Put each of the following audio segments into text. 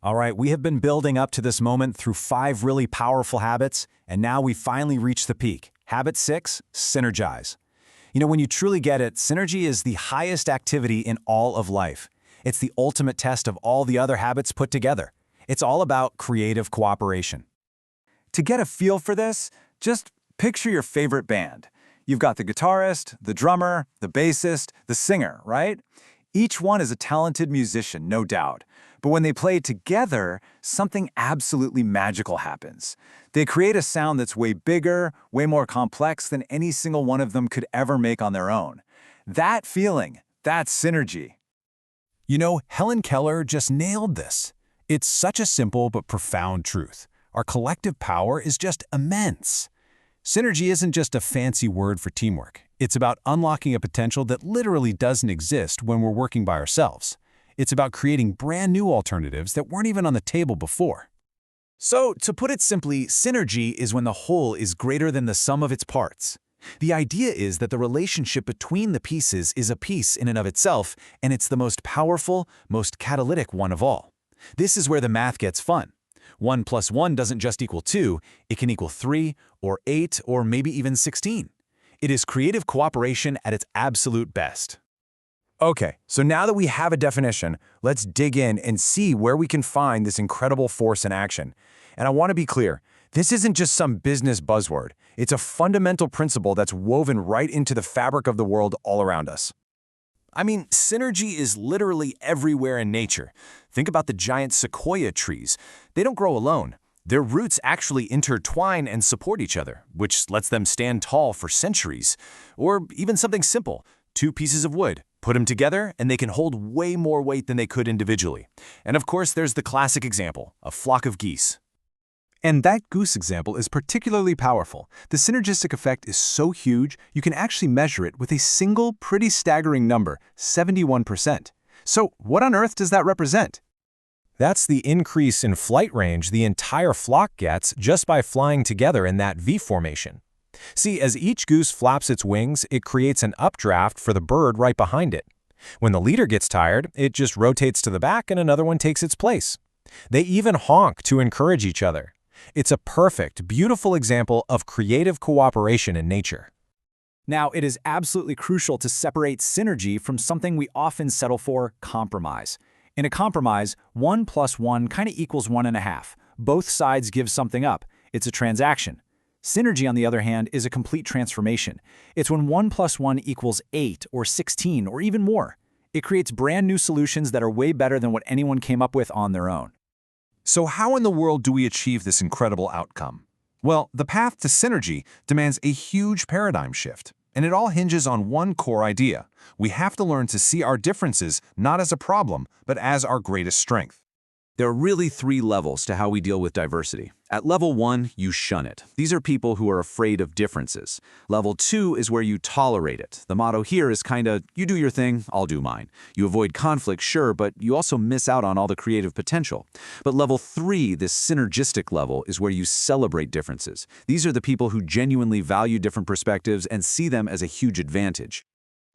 All right, we have been building up to this moment through 5 really powerful habits, and now we finally reached the peak. Habit 6, Synergize. When you truly get it, synergy is the highest activity in all of life. It's the ultimate test of all the other habits put together. It's all about creative cooperation. To get a feel for this, just picture your favorite band. You've got the guitarist, the drummer, the bassist, the singer, right? Each one is a talented musician, no doubt. But when they play together, something absolutely magical happens. They create a sound that's way bigger, way more complex than any single one of them could ever make on their own. That feeling, that's synergy. Helen Keller just nailed this. It's such a simple but profound truth. Our collective power is just immense. Synergy isn't just a fancy word for teamwork. It's about unlocking a potential that literally doesn't exist when we're working by ourselves. It's about creating brand new alternatives that weren't even on the table before. So, to put it simply, synergy is when the whole is greater than the sum of its parts. The idea is that the relationship between the pieces is a piece in and of itself, and it's the most powerful, most catalytic one of all. This is where the math gets fun. 1 plus 1 doesn't just equal 2, it can equal 3, or 8, or maybe even 16. It is creative cooperation at its absolute best. Okay, so now that we have a definition, let's dig in and see where we can find this incredible force in action. And I want to be clear, this isn't just some business buzzword. It's a fundamental principle that's woven right into the fabric of the world all around us. Synergy is literally everywhere in nature. Think about the giant sequoia trees. They don't grow alone. Their roots actually intertwine and support each other, which lets them stand tall for centuries. Or even something simple, 2 pieces of wood. Put them together, and they can hold way more weight than they could individually. And of course, there's the classic example, a flock of geese. And that goose example is particularly powerful. The synergistic effect is so huge, you can actually measure it with a single, pretty staggering number, 71%. So what on earth does that represent? That's the increase in flight range the entire flock gets just by flying together in that V formation. See, as each goose flaps its wings, it creates an updraft for the bird right behind it. When the leader gets tired, it just rotates to the back and another one takes its place. They even honk to encourage each other. It's a perfect, beautiful example of creative cooperation in nature. Now, it is absolutely crucial to separate synergy from something we often settle for, compromise. In a compromise, 1 plus 1 kind of equals 1.5. Both sides give something up. It's a transaction. Synergy, on the other hand, is a complete transformation. It's when 1 plus 1 equals 8 or 16 or even more. It creates brand new solutions that are way better than what anyone came up with on their own. So how in the world do we achieve this incredible outcome? Well, the path to synergy demands a huge paradigm shift, and it all hinges on one core idea. We have to learn to see our differences not as a problem, but as our greatest strength. There are really 3 levels to how we deal with diversity. At level 1, you shun it. These are people who are afraid of differences. Level 2 is where you tolerate it. The motto here is kinda, you do your thing, I'll do mine. You avoid conflict, sure, but you also miss out on all the creative potential. But level 3, this synergistic level, is where you celebrate differences. These are the people who genuinely value different perspectives and see them as a huge advantage.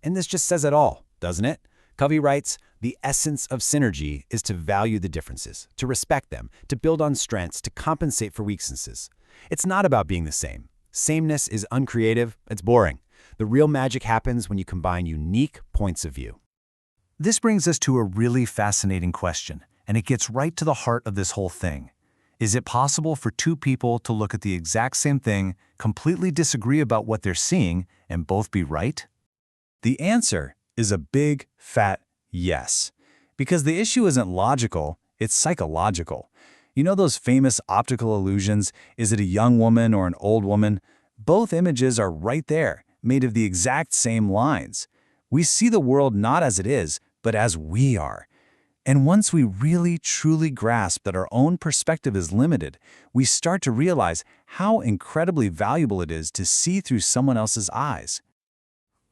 And this just says it all, doesn't it? Covey writes, the essence of synergy is to value the differences, to respect them, to build on strengths, to compensate for weaknesses. It's not about being the same. Sameness is uncreative, it's boring. The real magic happens when you combine unique points of view. This brings us to a really fascinating question, and it gets right to the heart of this whole thing. Is it possible for 2 people to look at the exact same thing, completely disagree about what they're seeing, and both be right? The answer is a big, fat yes. Because the issue isn't logical, it's psychological. Those famous optical illusions, is it a young woman or an old woman? Both images are right there, made of the exact same lines. We see the world not as it is, but as we are. And once we really, truly grasp that our own perspective is limited, we start to realize how incredibly valuable it is to see through someone else's eyes.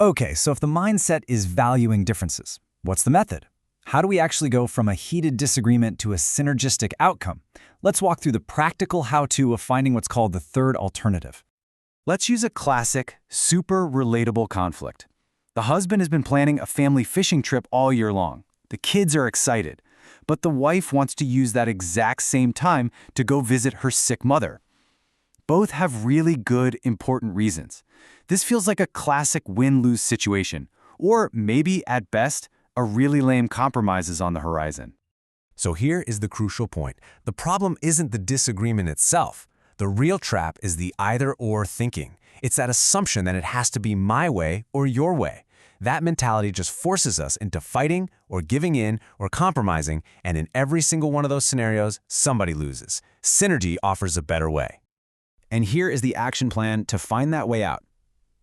Okay, so if the mindset is valuing differences, what's the method? How do we actually go from a heated disagreement to a synergistic outcome? Let's walk through the practical how-to of finding what's called the third alternative. Let's use a classic, super relatable conflict. The husband has been planning a family fishing trip all year long. The kids are excited. but the wife wants to use that exact same time to go visit her sick mother. Both have really good, important reasons. This feels like a classic win-lose situation, or maybe, at best, a really lame compromise is on the horizon. So here is the crucial point. The problem isn't the disagreement itself. The real trap is the either-or thinking. It's that assumption that it has to be my way or your way. That mentality just forces us into fighting or giving in or compromising, and in every single one of those scenarios, somebody loses. Synergy offers a better way. And here is the action plan to find that way out.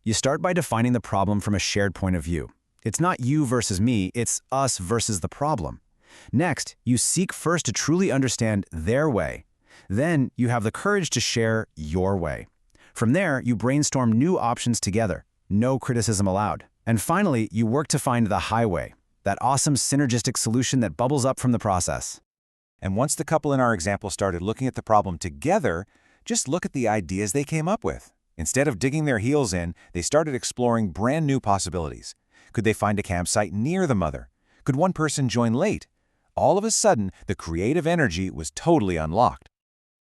You start by defining the problem from a shared point of view. It's not you versus me, it's us versus the problem. Next, you seek first to truly understand their way. Then, you have the courage to share your way. From there, you brainstorm new options together. No criticism allowed. And finally, you work to find the highway, that awesome synergistic solution that bubbles up from the process. And once the couple in our example started looking at the problem together, just look at the ideas they came up with. Instead of digging their heels in, they started exploring brand new possibilities. Could they find a campsite near the mother? Could one person join late? All of a sudden, the creative energy was totally unlocked.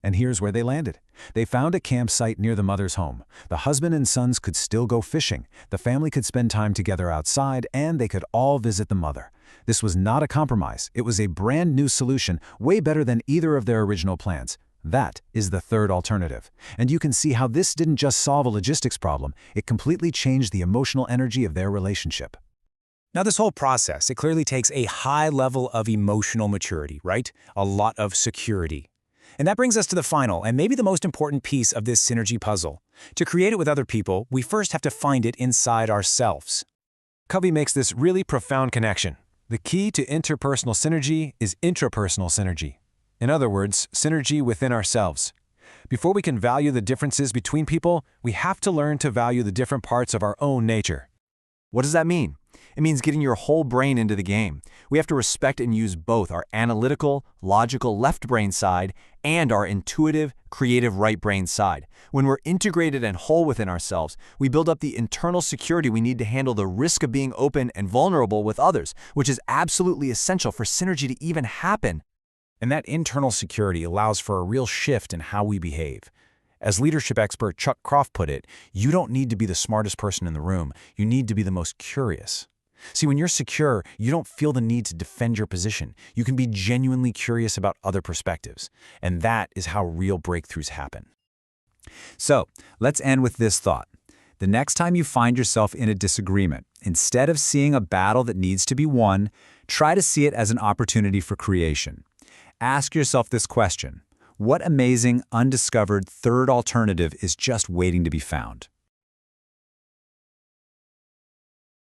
And here's where they landed. They found a campsite near the mother's home. The husband and sons could still go fishing. The family could spend time together outside, and they could all visit the mother. This was not a compromise. It was a brand new solution, way better than either of their original plans. That is the third alternative. And you can see how this didn't just solve a logistics problem. It completely changed the emotional energy of their relationship. Now, this whole process, it clearly takes a high level of emotional maturity, right? A lot of security. And that brings us to the final and maybe the most important piece of this synergy puzzle. To create it with other people, we first have to find it inside ourselves. Covey makes this really profound connection. The key to interpersonal synergy is intrapersonal synergy. In other words, synergy within ourselves. Before we can value the differences between people, we have to learn to value the different parts of our own nature. What does that mean? It means getting your whole brain into the game. We have to respect and use both our analytical, logical left brain side and our intuitive, creative right brain side. When we're integrated and whole within ourselves, we build up the internal security we need to handle the risk of being open and vulnerable with others, which is absolutely essential for synergy to even happen. And that internal security allows for a real shift in how we behave. As leadership expert Chuck Croft put it, you don't need to be the smartest person in the room, you need to be the most curious. See, when you're secure, you don't feel the need to defend your position. You can be genuinely curious about other perspectives. And that is how real breakthroughs happen. So, let's end with this thought. The next time you find yourself in a disagreement, instead of seeing a battle that needs to be won, try to see it as an opportunity for creation. Ask yourself this question: what amazing, undiscovered third alternative is just waiting to be found?